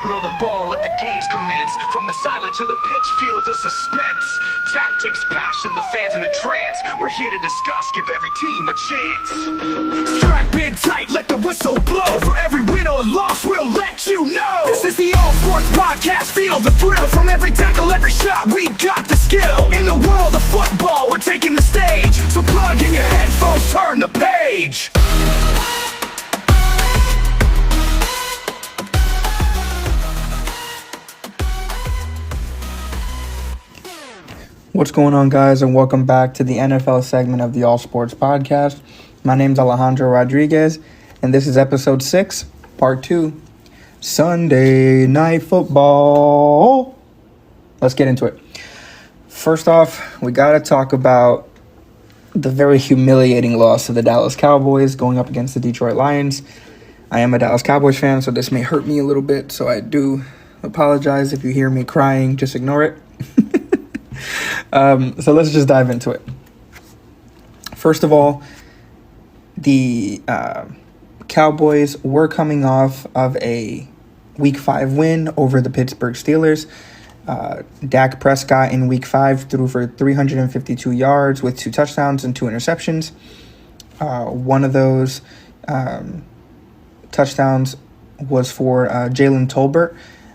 Throw the ball, let the games commence. From the silent to the pitch, feel the suspense. Tactics, passion, the fans in a trance. We're here to discuss, give every team a chance. Strap in tight, let the whistle blow. For every win or loss, we'll let you know. This is the All Sports Podcast, feel the thrill. From every tackle, every shot, we got the skill. In the world of football, we're taking the stage. So plug in your headphones, turn the page. What's going on, guys, and welcome back to the NFL segment of the All Sports Podcast. My name's Alejandro Rodriguez, and this is episode 6, part 2, Sunday Night Football. Let's get into it. First off, we got to talk about the very humiliating loss of the Dallas Cowboys going up against the Detroit Lions. I am a Dallas Cowboys fan, so this may hurt me a little bit, so I do apologize if you hear me crying. Just ignore it. So let's just dive into it. First of all, the Cowboys were coming off of a Week 5 win over the Pittsburgh Steelers. Dak Prescott in Week 5 threw for 352 yards with 2 touchdowns and 2 interceptions. One of those touchdowns was for Jalen Tolbert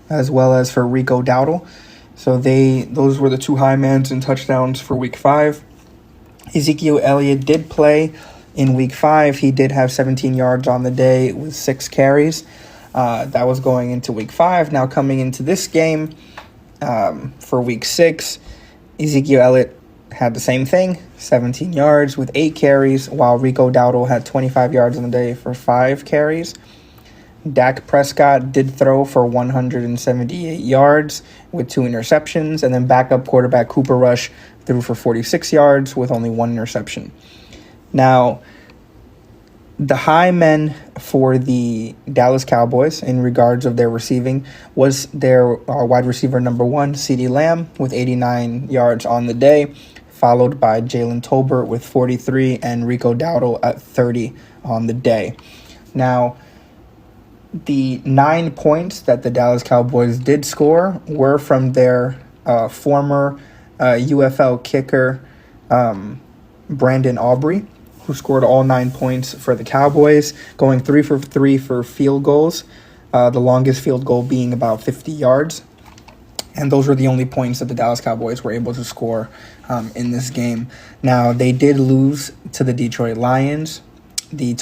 as well as for Rico Dowdle. So those were the 2 high mans and touchdowns for Week 5. Ezekiel Elliott did play in Week 5. He did have 17 yards on the day with 6 carries. That was going into Week 5. Now coming into this game for Week 6, Ezekiel Elliott had the same thing, 17 yards with 8 carries, while Rico Dowdle had 25 yards on the day for 5 carries. Dak Prescott did throw for 178 yards with 2 interceptions, and then backup quarterback Cooper Rush threw for 46 yards with only 1 interception. Now, the high men for the Dallas Cowboys in regards of their receiving was their wide receiver number 1, CeeDee Lamb, with 89 yards on the day, followed by Jalen Tolbert with 43 and Rico Dowdle at 30 on the day. Now, the 9 points that the Dallas Cowboys did score were from their former UFL kicker, Brandon Aubrey, who scored all 9 points for the Cowboys, going 3 for 3 for field goals, the longest field goal being about 50 yards. And those were the only points that the Dallas Cowboys were able to score in this game. Now, they did lose to the Detroit Lions. The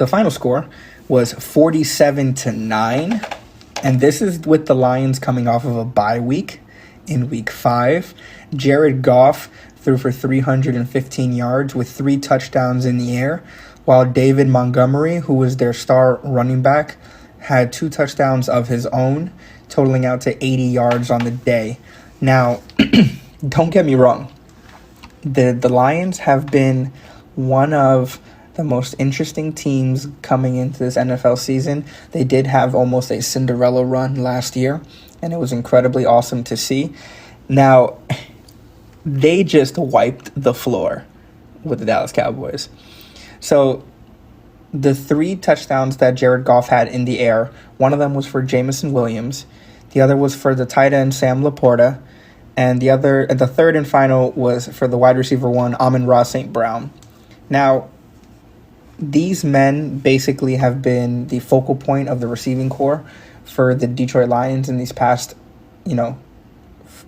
final score was 47-9, and this is with the Lions coming off of a bye week in Week 5. Jared Goff threw for 315 yards with 3 touchdowns in the air, while David Montgomery, who was their star running back, had 2 touchdowns of his own, totaling out to 80 yards on the day. Now, don't get me wrong. The Lions have been one of the most interesting teams coming into this NFL season. They did have almost a Cinderella run last year, and it was incredibly awesome to see. Now, they just wiped the floor with the Dallas Cowboys. So, the 3 touchdowns that Jared Goff had in the air, one of them was for Jameson Williams, the other was for the tight end Sam Laporta, and the third and final was for the wide receiver 1, Amon-Ra St. Brown. Now, these men basically have been the focal point of the receiving corps for the Detroit Lions in these past,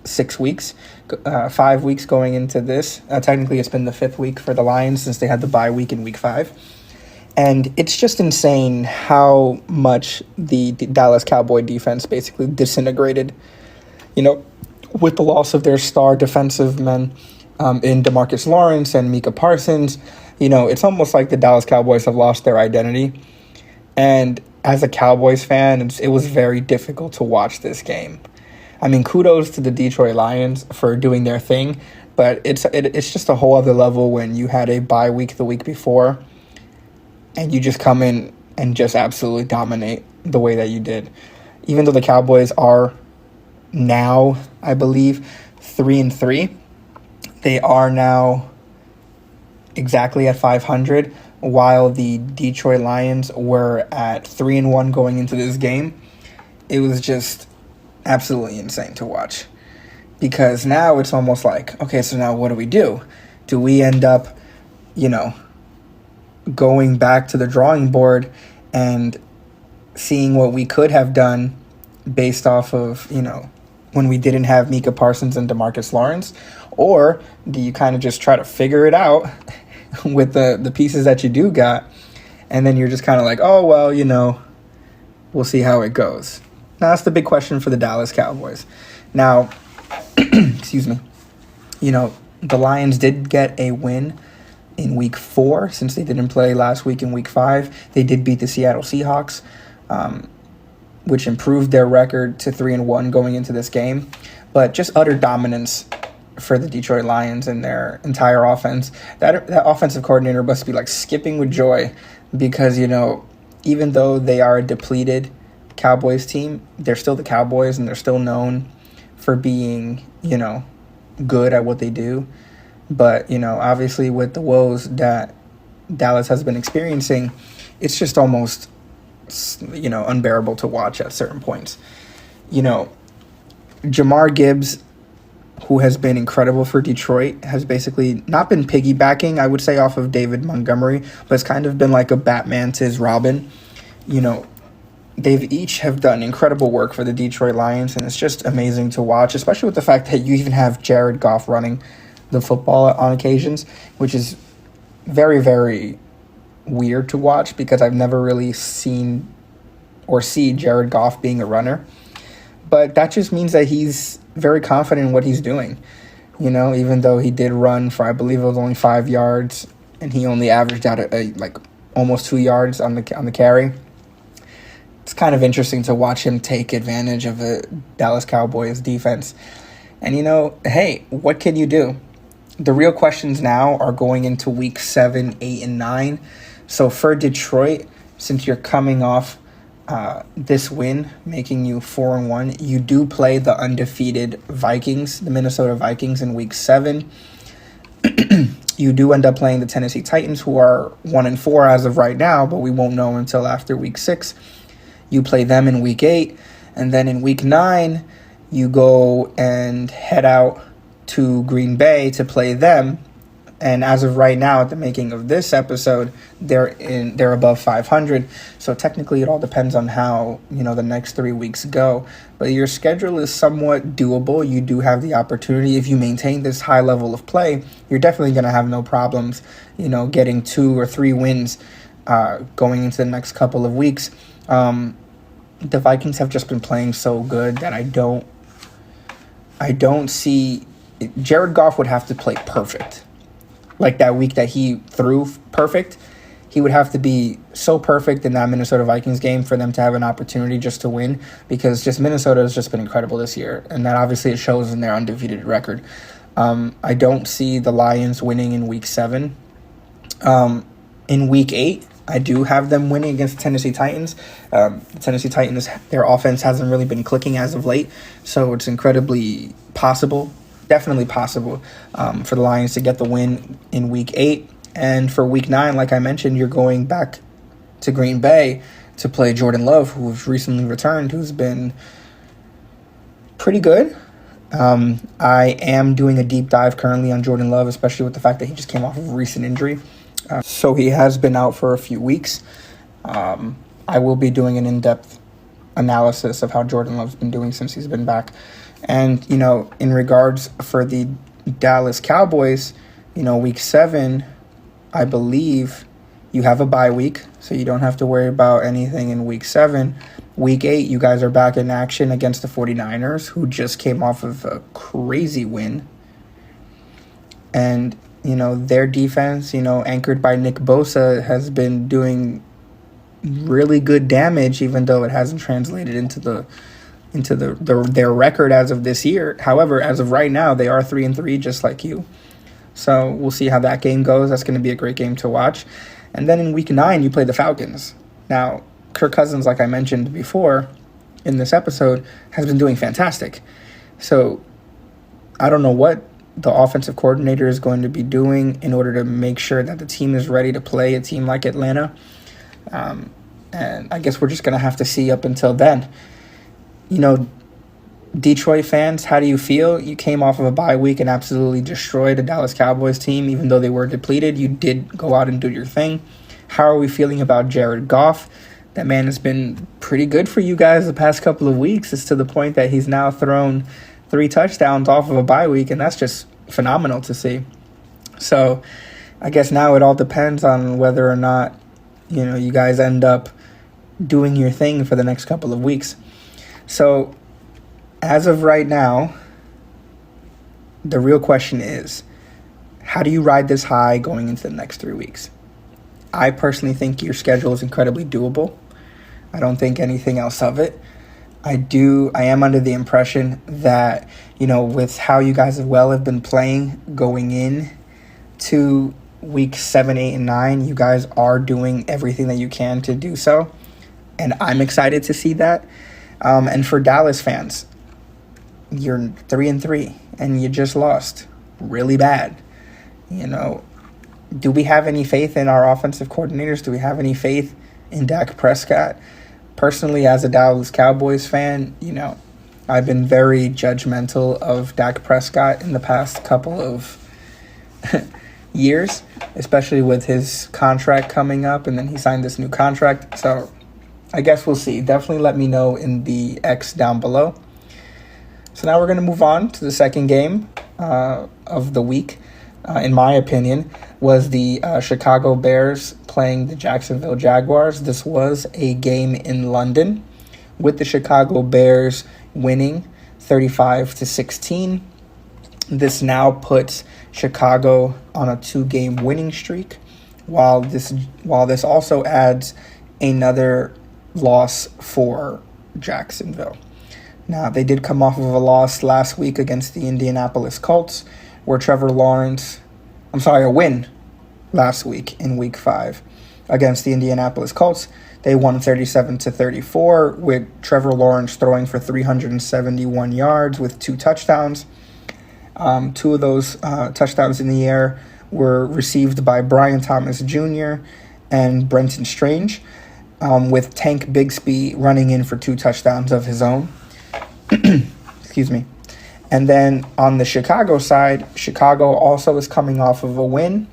6 weeks, 5 weeks going into this. Technically, it's been the 5th week for the Lions since they had the bye week in Week 5. And it's just insane how much the Dallas Cowboy defense basically disintegrated, with the loss of their star defensive men in DeMarcus Lawrence and Micah Parsons. It's almost like the Dallas Cowboys have lost their identity. And as a Cowboys fan, it was very difficult to watch this game. I mean, kudos to the Detroit Lions for doing their thing, but it's just a whole other level when you had a bye week the week before and you just come in and just absolutely dominate the way that you did. Even though the Cowboys are now, I believe, 3-3, they are now exactly at 500, while the Detroit Lions were at 3-1 going into this game. it was just absolutely insane to watch. Because now it's almost like, okay, so now what do we do? Do we end up, you know, going back to the drawing board and seeing what we could have done based off of, you know, when we didn't have Micah Parsons and DeMarcus Lawrence? Or do you kind of just try to figure it out with the pieces that you do got, and then you're just kind of like, oh, well, you know, we'll see how it goes? Now, that's the big question for the Dallas Cowboys. Now, excuse me, you know, the Lions did get a win in week 4 since they didn't play last week in week 5. They did beat the Seattle Seahawks, which improved their record to 3-1 going into this game. But just utter dominance for the Detroit Lions and their entire offense. That offensive coordinator must be like skipping with joy because, you know, even though they are a depleted Cowboys team, they're still the Cowboys and they're still known for being, you know, good at what they do. But, you know, obviously with the woes that Dallas has been experiencing, it's just almost, you know, unbearable to watch at certain points. You know, Jamar Gibbs, who has been incredible for Detroit, has basically not been piggybacking, I would say, off of David Montgomery, but it's kind of been like a Batman to his Robin. You know, they've each have done incredible work for the Detroit Lions, and it's just amazing to watch, especially with the fact that you even have Jared Goff running the football on occasions, which is very, very weird to watch because I've never really seen or see Jared Goff being a runner. But that just means that he's very confident in what he's doing. You know, even though he did run for, I believe it was only 5 yards, and he only averaged out like almost 2 yards on the carry. It's kind of interesting to watch him take advantage of the Dallas Cowboys defense. And, you know, hey, what can you do? The real questions now are going into week 7, 8, and 9. So for Detroit, since you're coming off this win, making you 4-1, you do play the undefeated Vikings, the Minnesota Vikings, in week 7. You do end up playing the Tennessee Titans, who are 1-4 as of right now, but we won't know until after week 6. You play them in week 8, and then in week 9, you go and head out to Green Bay to play them. And as of right now, at the making of this episode, they're above 500. So technically, it all depends on how, you know, the next 3 weeks go. But your schedule is somewhat doable. You do have the opportunity. If you maintain this high level of play, you're definitely going to have no problems, you know, getting 2 or 3 wins going into the next couple of weeks. The Vikings have just been playing so good that I don't see Jared Goff would have to play perfect. Like that week that he threw perfect, he would have to be so perfect in that Minnesota Vikings game for them to have an opportunity just to win, because just Minnesota has just been incredible this year, and that obviously it shows in their undefeated record. I don't see the Lions winning in week 7. In week 8, I do have them winning against the Tennessee Titans. The Tennessee Titans, their offense hasn't really been clicking as of late, so it's incredibly possible, definitely possible, for the Lions to get the win in week 8. And for week 9, like I mentioned, you're going back to Green Bay to play Jordan Love, who's recently returned, who's been pretty good. I am doing a deep dive currently on Jordan Love, especially with the fact that he just came off of a recent injury. So he has been out for a few weeks. I will be doing an in-depth analysis of how Jordan Love's been doing since he's been back. And, you know, in regards for the Dallas Cowboys, you know, week 7, I believe you have a bye week, so you don't have to worry about anything in week 7. Week 8, you guys are back in action against the 49ers, who just came off of a crazy win. And, you know, their defense, you know, anchored by Nick Bosa, has been doing really good damage, even though it hasn't translated into their record as of this year. However, as of right now, they are 3-3, just like you. So we'll see how that game goes. That's going to be a great game to watch. And then in week 9, you play the Falcons. Now, Kirk Cousins, like I mentioned before in this episode, has been doing fantastic. So I don't know what the offensive coordinator is going to be doing in order to make sure that the team is ready to play a team like Atlanta. And I guess we're just going to have to see up until then. Detroit fans, how do you feel? You came off of a bye week and absolutely destroyed a Dallas Cowboys team, even though they were depleted. You did go out and do your thing. How are we feeling about Jared Goff? That man has been pretty good for you guys the past couple of weeks. It's to the point that he's now thrown 3 touchdowns off of a bye week, and that's just phenomenal to see. So I guess now it all depends on whether or not, you guys end up doing your thing for the next couple of weeks. So as of right now, the real question is, how do you ride this high going into the next 3 weeks? I personally think your schedule is incredibly doable. I don't think anything else of it. I am under the impression that, with how you guys have been playing going in to week 7, 8, and 9, you guys are doing everything that you can to do so. And I'm excited to see that. And for Dallas fans, you're 3-3 and you just lost really bad. Do we have any faith in our offensive coordinators? Do we have any faith in Dak Prescott? Personally, as a Dallas Cowboys fan, I've been very judgmental of Dak Prescott in the past couple of years, especially with his contract coming up, and then he signed this new contract. So I guess we'll see. Definitely let me know in the X down below. So now we're going to move on to the second game of the week, in my opinion, was the Chicago Bears playing the Jacksonville Jaguars. This was a game in London, with the Chicago Bears winning 35-16. This now puts Chicago on a 2-game winning streak, while this also adds another loss for Jacksonville. Now, they did come off of a loss last week against the Indianapolis Colts, where a win last week in week 5 against the Indianapolis Colts. They won 37-34, with Trevor Lawrence throwing for 371 yards with 2 touchdowns. 2 of those touchdowns in the air were received by Brian Thomas Jr. and Brenton Strange, with Tank Bigsby running in for 2 touchdowns of his own. Excuse me. And then on the Chicago side, Chicago also is coming off of a win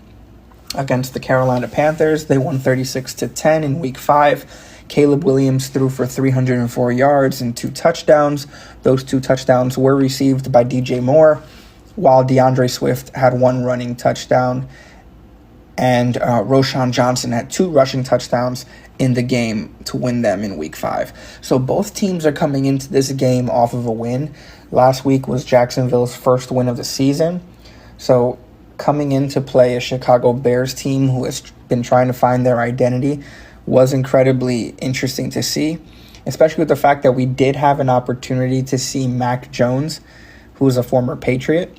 against the Carolina Panthers. They won 36-10 in week 5. Caleb Williams threw for 304 yards and 2 touchdowns. Those 2 touchdowns were received by DJ Moore, while DeAndre Swift had 1 running touchdown, and Roschon Johnson had 2 rushing touchdowns in the game to win them in week 5. So both teams are coming into this game off of a win. Last week was Jacksonville's first win of the season. So coming in to play a Chicago Bears team who has been trying to find their identity was incredibly interesting to see, especially with the fact that we did have an opportunity to see Mac Jones, who is a former Patriot.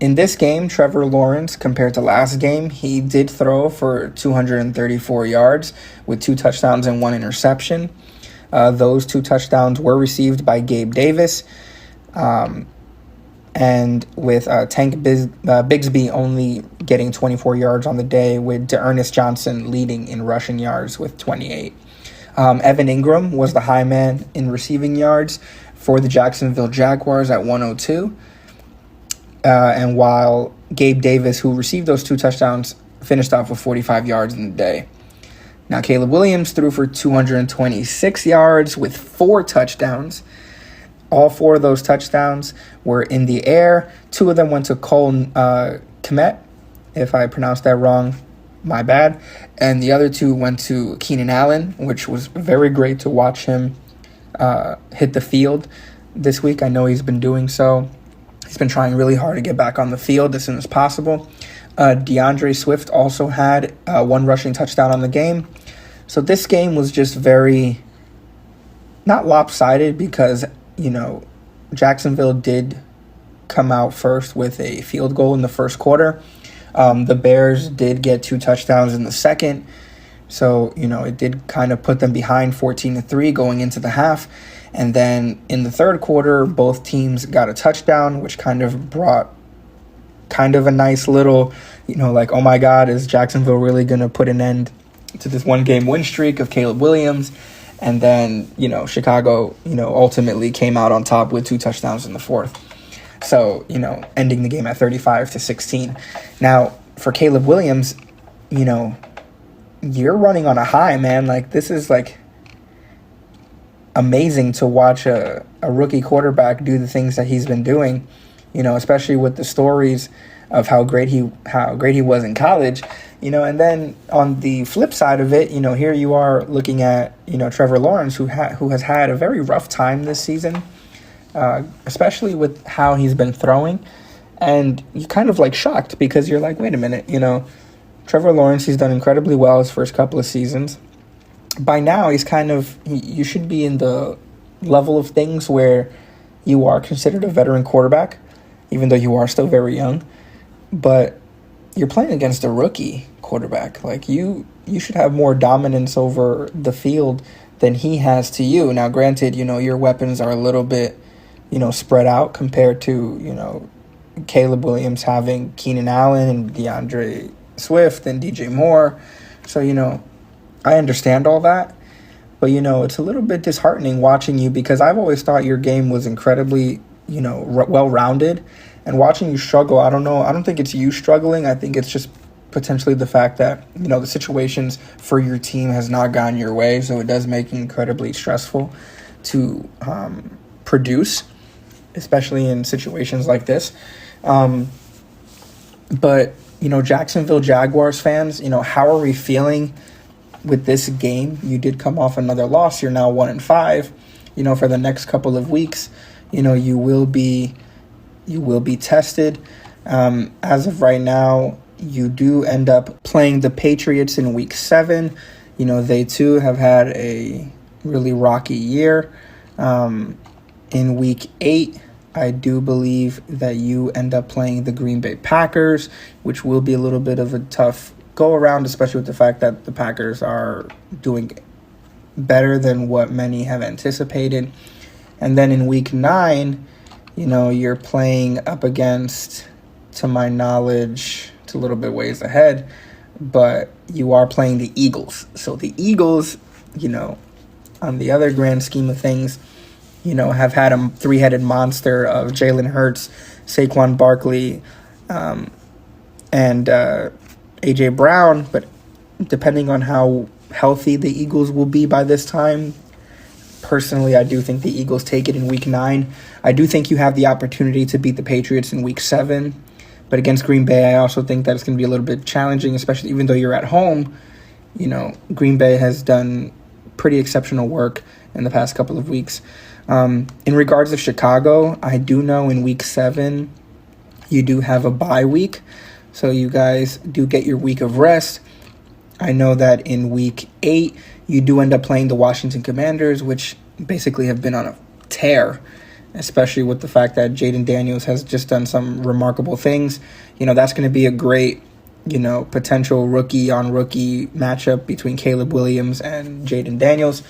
In this game, Trevor Lawrence, compared to last game, he did throw for 234 yards with 2 touchdowns and 1 interception. Those 2 touchdowns were received by Gabe Davis, and with Tank Bigsby only getting 24 yards on the day, with D'Ernest Johnson leading in rushing yards with 28. Evan Ingram was the high man in receiving yards for the Jacksonville Jaguars at 102. And while Gabe Davis, who received those 2 touchdowns, finished off with 45 yards in the day. Now, Caleb Williams threw for 226 yards with 4 touchdowns. All 4 of those touchdowns were in the air. 2 of them went to Cole Kmet. If I pronounced that wrong, my bad. And the other 2 went to Keenan Allen, which was very great to watch him hit the field this week. I know he's been doing so. He's been trying really hard to get back on the field as soon as possible. DeAndre Swift also had 1 rushing touchdown on the game. So this game was just very, not lopsided, because, Jacksonville did come out first with a field goal in the first quarter. The Bears did get 2 touchdowns in the second. So, it did kind of put them behind 14-3 going into the half. And then in the third quarter, both teams got a touchdown, which kind of brought kind of a nice little, oh my God, is Jacksonville really going to put an end to this 1-game win streak of Caleb Williams? And then, Chicago, ultimately came out on top with 2 touchdowns in the fourth. So, ending the game at 35-16. Now, for Caleb Williams, you're running on a high, man. Like, this is, amazing to watch a rookie quarterback do the things that he's been doing, especially with the stories of how great he was in college, and then on the flip side of it, here you are looking at, Trevor Lawrence, who has had a very rough time this season, especially with how he's been throwing, and you're kind of shocked because you're like, wait a minute, Trevor Lawrence, he's done incredibly well his first couple of seasons. By now, you should be in the level of things where you are considered a veteran quarterback, even though you are still very young. But you're playing against a rookie quarterback. You should have more dominance over the field than he has to you. Now, granted, your weapons are a little bit, spread out compared to, Caleb Williams having Keenan Allen and DeAndre Swift and DJ Moore. So, I understand all that. But, it's a little bit disheartening watching you because I've always thought your game was incredibly, well-rounded. And watching you struggle, I don't know. I don't think it's you struggling. I think it's just potentially the fact that, the situations for your team has not gone your way. So it does make it incredibly stressful to produce, especially in situations like this. But, Jacksonville Jaguars fans, how are we feeling with this game? You did come off another loss. You're now 1-5. For the next couple of weeks, you will be tested. As of right now, you do end up playing the Patriots in week 7. They too have had a really rocky year. In week 8, I do believe that you end up playing the Green Bay Packers, which will be a little bit of a tough go around, especially with the fact that the Packers are doing better than what many have anticipated. And then in week 9, you're playing up against, to my knowledge, it's a little bit ways ahead, but you are playing the Eagles. So the Eagles, on the other grand scheme of things, have had a three-headed monster of Jalen Hurts, Saquon Barkley, and A.J. Brown. But depending on how healthy the Eagles will be by this time, personally, I do think the Eagles take it in week 9. I do think you have the opportunity to beat the Patriots in week 7. But against Green Bay, I also think that it's going to be a little bit challenging, especially even though you're at home. Green Bay has done pretty exceptional work in the past couple of weeks. In regards to Chicago, I do know in week 7, you do have a bye week. So you guys do get your week of rest. I know that in week 8, you do end up playing the Washington Commanders, which basically have been on a tear, especially with the fact that Jaden Daniels has just done some remarkable things. That's going to be a great, potential rookie-on-rookie matchup between Caleb Williams and Jaden Daniels.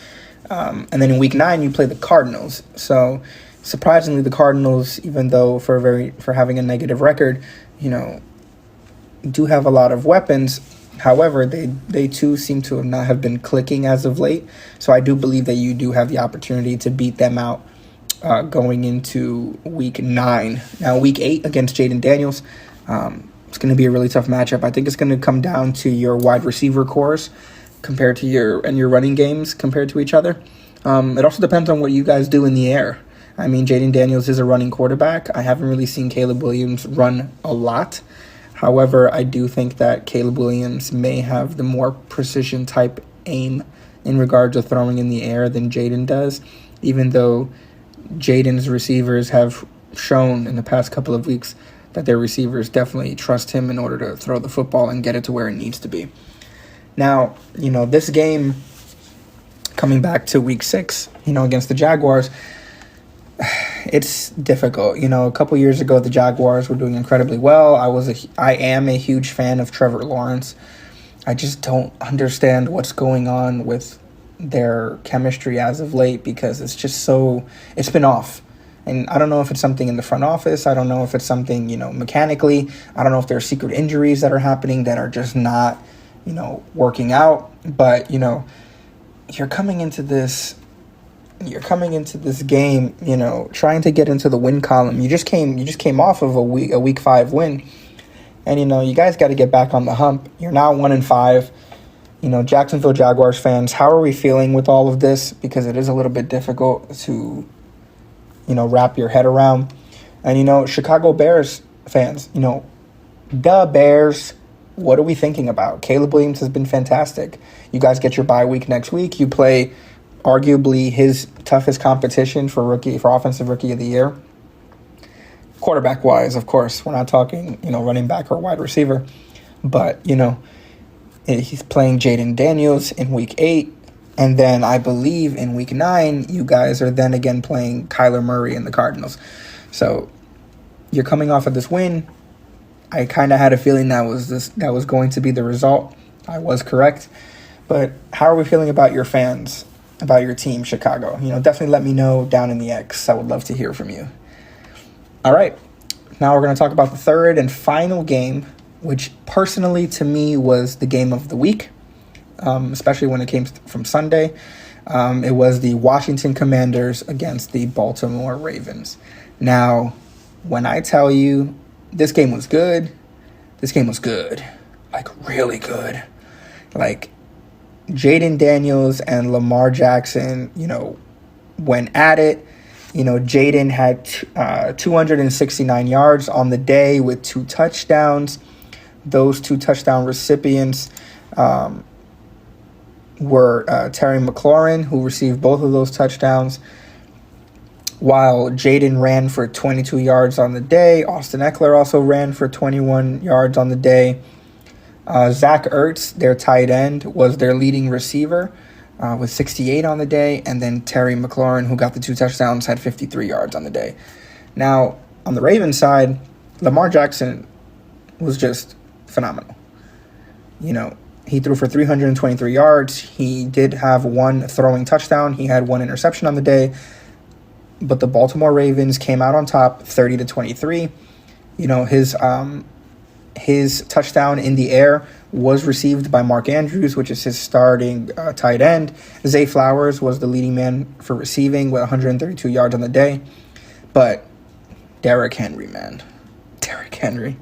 And then in week 9, you play the Cardinals. So surprisingly, the Cardinals, even though for having a negative record, do have a lot of weapons. However, they too seem to not have been clicking as of late. So I do believe that you do have the opportunity to beat them out going into week 9. Now, week 8 against Jaden Daniels, it's going to be a really tough matchup. I think it's going to come down to your wide receiver cores compared to your running games compared to each other. It also depends on what you guys do in the air. I mean, Jaden Daniels is a running quarterback. I haven't really seen Caleb Williams run a lot. However, I do think that Caleb Williams may have the more precision type aim in regard to throwing in the air than Jaden does, even though Jaden's receivers have shown in the past couple of weeks that their receivers definitely trust him in order to throw the football and get it to where it needs to be. Now, this game, coming back to week 6, against the Jaguars, it's difficult. A couple years ago, the Jaguars were doing incredibly well. I am a huge fan of Trevor Lawrence. I just don't understand what's going on with their chemistry as of late because it's been off. And I don't know if it's something in the front office. I don't know if it's something, mechanically. I don't know if there are secret injuries that are happening that are just not, working out. But, you're coming into this game, trying to get into the win column. You just came off of a week 5 win. And you guys got to get back on the hump. You're now 1-5. Jacksonville Jaguars fans, how are we feeling with all of this? Because it is a little bit difficult to wrap your head around. And Chicago Bears fans, the Bears, what are we thinking about? Caleb Williams has been fantastic. You guys get your bye week next week. You play arguably his toughest competition for offensive rookie of the year. Quarterback wise, of course, we're not talking, running back or wide receiver, but he's playing Jaden Daniels in week 8, and then I believe in week 9 you guys are then again playing Kyler Murray and the Cardinals. So you're coming off of this win. I kind of had a feeling that was going to be the result. I was correct. But how are we feeling about your fans, about your team, Chicago? Definitely let me know down in the X. I would love to hear from you. All right. Now we're going to talk about the third and final game, which personally to me was the game of the week, especially when it came from Sunday. It was the Washington Commanders against the Baltimore Ravens. Now, when I tell you this game was good, like really good. Like Jaden Daniels and Lamar Jackson, went at it. Jaden had 269 yards on the day with 2 touchdowns. Those 2 touchdown recipients were Terry McLaurin, who received both of those touchdowns, while Jaden ran for 22 yards on the day. Austin Eckler also ran for 21 yards on the day. Zach Ertz, their tight end, was their leading receiver with 68 on the day. And then Terry McLaurin, who got the 2 touchdowns, had 53 yards on the day. Now, on the Ravens side, Lamar Jackson was just phenomenal. He threw for 323 yards. He did have 1 throwing touchdown. He had 1 interception on the day. But the Baltimore Ravens came out on top 30-23. His touchdown in the air was received by Mark Andrews, which is his starting tight end. Zay Flowers was the leading man for receiving with 132 yards on the day. But Derrick Henry, man. Derrick Henry.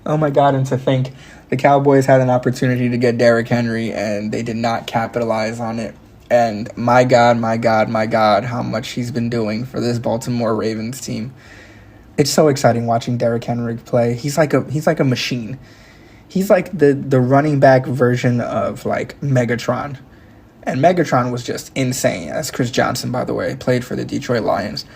Oh, my God, and to think the Cowboys had an opportunity to get Derrick Henry, and they did not capitalize on it. And my God, how much he's been doing for this Baltimore Ravens team. It's so exciting watching Derrick Henry play. He's like a machine. He's like the running back version of like Megatron. And Megatron was just insane. That's Chris Johnson, by the way, played for the Detroit Lions.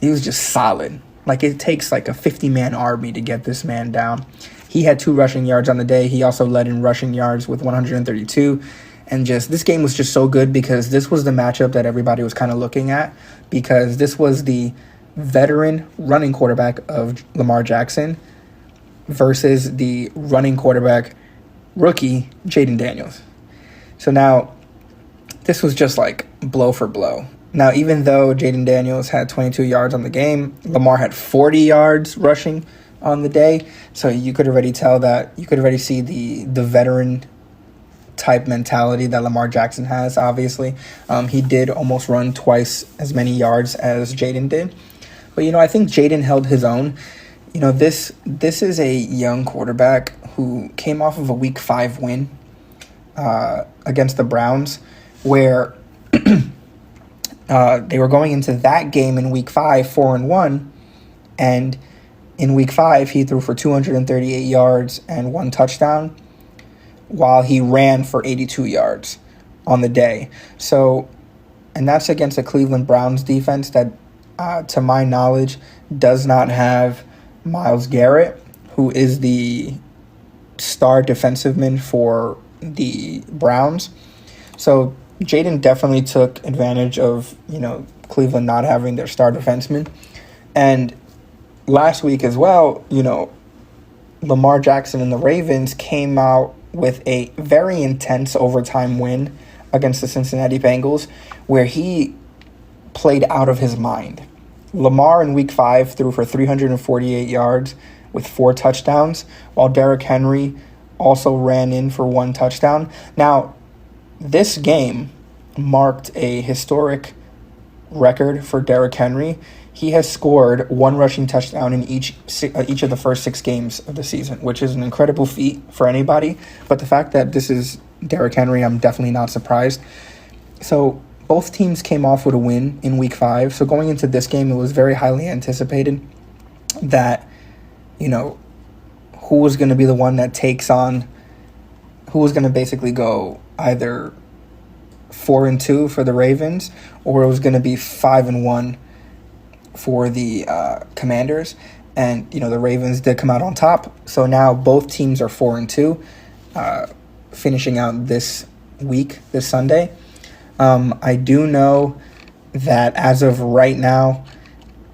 He was just solid. Like it takes like a 50-man army to get this man down. He had 2 rushing yards on the day. He also led in rushing yards with 132. And just this game was just so good because this was the matchup that everybody was kind of looking at, because this was the veteran running quarterback of Lamar Jackson versus the running quarterback rookie Jaden Daniels. So now this was just like blow for blow. Now, even though Jaden Daniels had 22 yards on the game, Lamar had 40 yards rushing on the day. So you could already see the veteran type mentality that Lamar Jackson has, obviously. He did almost run twice as many yards as Jaden did. But, I think Jaden held his own. This is a young quarterback who came off of a Week 5 win against the Browns, where they were going into that game in Week 5 4-1, and in Week 5 he threw for 238 yards and 1 touchdown, while he ran for 82 yards on the day. So, and that's against a Cleveland Browns defense that, to my knowledge, does not have Myles Garrett, who is the star defensiveman for the Browns. So Jaden definitely took advantage of, Cleveland not having their star defenseman. And last week as well, Lamar Jackson and the Ravens came out with a very intense overtime win against the Cincinnati Bengals, where he played out of his mind. Lamar in Week 5 threw for 348 yards with 4 touchdowns, while Derrick Henry also ran in for 1 touchdown. Now, this game marked a historic record for Derrick Henry. He has scored one rushing touchdown in each of the first 6 games of the season, which is an incredible feat for anybody. But the fact that this is Derrick Henry, I'm definitely not surprised. So both teams came off with a win in week 5. So going into this game, it was very highly anticipated that, who was going to be the one that takes on, who was going to basically go either 4-2 for the Ravens, or it was going to be 5-1 for the Commanders. And the Ravens did come out on top, so now both teams are 4-2, finishing out this week, this Sunday. I do know that as of right now,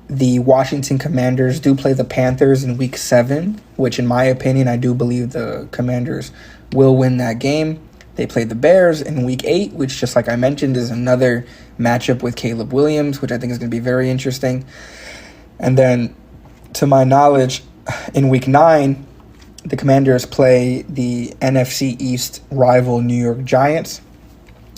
the Washington Commanders do play the Panthers in week 7, which in my opinion, I do believe the Commanders will win that game. They play the Bears in week 8, which, just like I mentioned, is another matchup with Caleb Williams, which I think is going to be very interesting. And then, to my knowledge, in week 9, the Commanders play the NFC East rival New York Giants.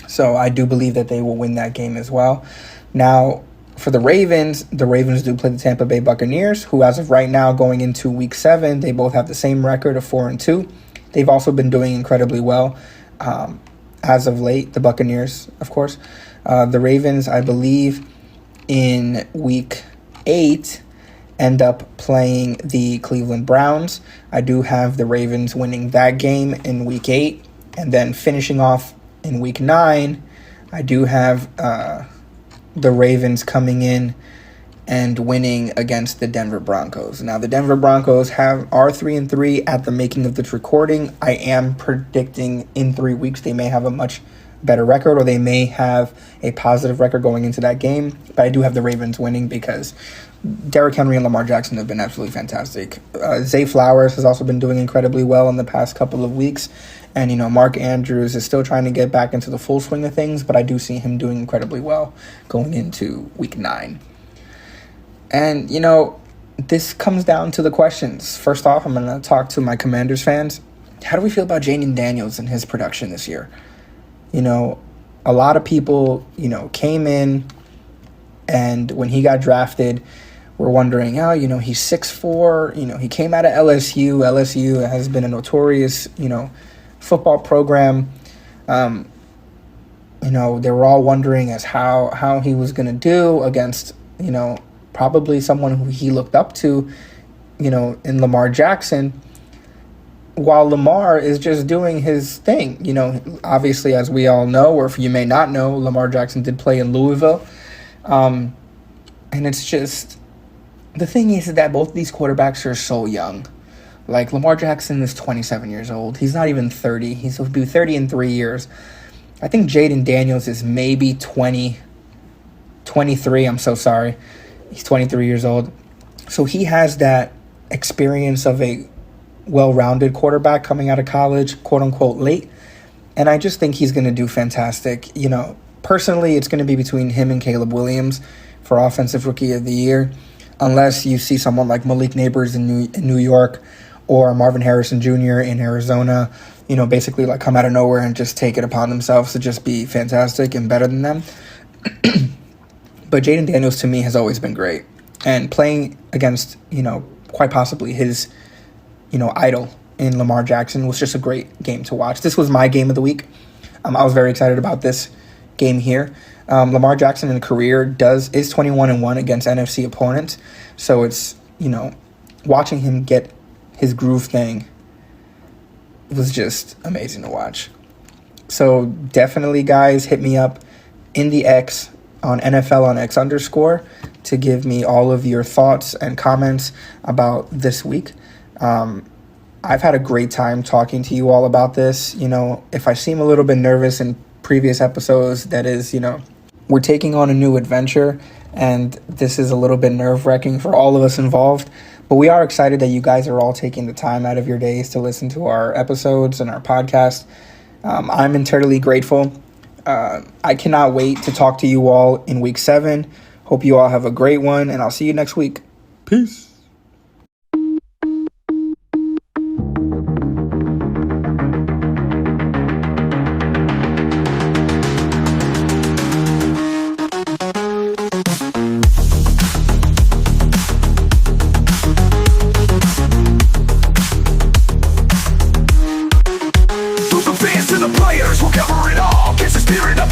So I do believe that they will win that game as well. Now, for the Ravens do play the Tampa Bay Buccaneers, who as of right now, going into week 7, they both have the same record of 4-2. They've also been doing incredibly well. As of late, the Buccaneers, of course. The Ravens, I believe, in week 8, end up playing the Cleveland Browns. I do have the Ravens winning that game in week 8. And then finishing off in week 9, I do have the Ravens coming in and winning against the Denver Broncos. Now, the Denver Broncos are 3-3 at the making of this recording. I am predicting in 3 weeks they may have a much better record, or they may have a positive record going into that game. But I do have the Ravens winning because Derrick Henry and Lamar Jackson have been absolutely fantastic. Zay Flowers has also been doing incredibly well in the past couple of weeks. And, Mark Andrews is still trying to get back into the full swing of things, but I do see him doing incredibly well going into week 9. And, this comes down to the questions. First off, I'm going to talk to my Commanders fans. How do we feel about Jaden Daniels and his production this year? A lot of people, came in, and when he got drafted, were wondering, he's 6'4", he came out of LSU. LSU has been a notorious, football program. They were all wondering as how he was going to do against, probably someone who he looked up to, in Lamar Jackson, while Lamar is just doing his thing. Obviously, as we all know, or if you may not know, Lamar Jackson did play in Louisville. And it's just, the thing is that both these quarterbacks are so young. Like, Lamar Jackson is 27 years old. He's not even 30. He'll be 30 in 3 years. I think Jaden Daniels is maybe 23. I'm so sorry. He's 23 years old. So he has that experience of a well-rounded quarterback coming out of college, quote-unquote, late. And I just think he's going to do fantastic. Personally, it's going to be between him and Caleb Williams for Offensive Rookie of the Year, unless you see someone like Malik Neighbors in New York, or Marvin Harrison Jr. in Arizona, basically like come out of nowhere and just take it upon themselves to just be fantastic and better than them. But Jaden Daniels, to me, has always been great. And playing against, quite possibly his, idol in Lamar Jackson was just a great game to watch. This was my game of the week. I was very excited about this game here. Lamar Jackson in career is 21-1 against NFC opponents. So it's, watching him get his groove thing was just amazing to watch. So definitely, guys, hit me up in the X on NFL on X _ to give me all of your thoughts and comments about this week. I've had a great time talking to you all about this. If I seem a little bit nervous in previous episodes, that is, we're taking on a new adventure, and this is a little bit nerve-wracking for all of us involved. But we are excited that you guys are all taking the time out of your days to listen to our episodes and our podcast. I'm eternally grateful. I cannot wait to talk to you all in week 7. Hope you all have a great one, and I'll see you next week. Peace. spirit of